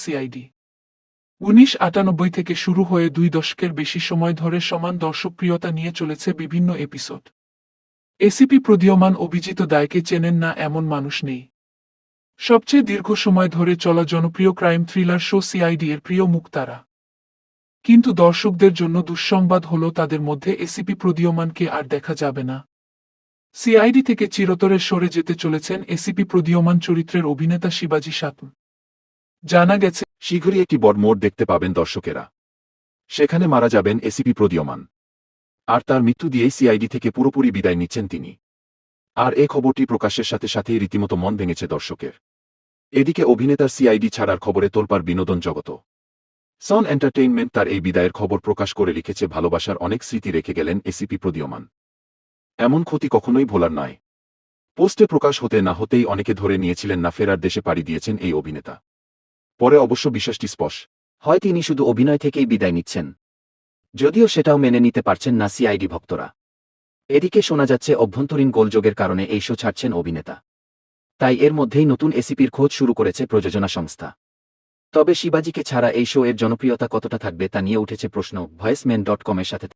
CID. 1998 থেকে শুরু হয়ে 2 দশকের বেশি সময় ধরে সমান দর্শকপ্রিয়তা নিয়ে চলেছে বিভিন্ন এপিসোড। এসিপি প্রদীয়মান অভিজিৎ দায়কে চেনেন না এমন মানুষ নেই। সবচেয়ে দীর্ঘ সময় ধরে চলা জনপ্রিয় ক্রাইম থ্রিলার শো সিআইডি এর প্রিয় মুখ তারা। কিন্তু দর্শকদের জন্য দুঃসংবাদ হল তাদের মধ্যে এসিপি প্রদীয়মানকে আর দেখা যাবে না। সিআইডি থেকে চিরতরে সরে যেতে চলেছেন এসিপি প্রদীয়মান চরিত্রের অভিনেতা শিবাজি সাতম। জানা গেছে, শীঘ্রই একটি বড় মোড় দেখতে পাবেন দর্শকেরা। সেখানে মারা যাবেন এসিপি প্রদীয়মান। আর তার মৃত্যু দিয়েই সিআইডি থেকে পুরোপুরি বিদায় নিচ্ছেন তিনি। আর এ খবরটি প্রকাশের সাথে সাথেই রীতিমতো মন ভেঙেছে দর্শকের। এদিকে অভিনেতার সিআইডি ছাড়ার খবরে তোলপাড় বিনোদন জগত। সন এন্টারটেইনমেন্ট তার এই বিদায়ের খবর প্রকাশ করে লিখেছে, ভালোবাসার অনেক স্মৃতি রেখে গেলেন এসিপি প্রদীয়মান। এমন ক্ষতি কখনোই ভোলার নয়। পোস্টে প্রকাশ হতে না হতেই অনেকে ধরে নিয়েছিলেন না ফেরার দেশে পাড়ি দিয়েছেন এই অভিনেতা। পরে অবশ্য বিশ্বাসটি স্পষ্ট হয় তিনি শুধু অভিনয় থেকেই বিদায় নিচ্ছেন। যদিও সেটাও মেনে নিতে পারছেন না সিআইডি ভক্তরা। এদিকে শোনা যাচ্ছে অভ্যন্তরীণ গোলযোগের কারণে এই শো ছাড়ছেন অভিনেতা। তাই এর মধ্যেই নতুন এসিপির খোঁজ শুরু করেছে প্রযোজনা সংস্থা। তবে শিবাজিকে ছাড়া এই শো এর জনপ্রিয়তা কতটা থাকবে তা নিয়ে উঠেছে প্রশ্ন। ভয়েসমেন.com এর সাথে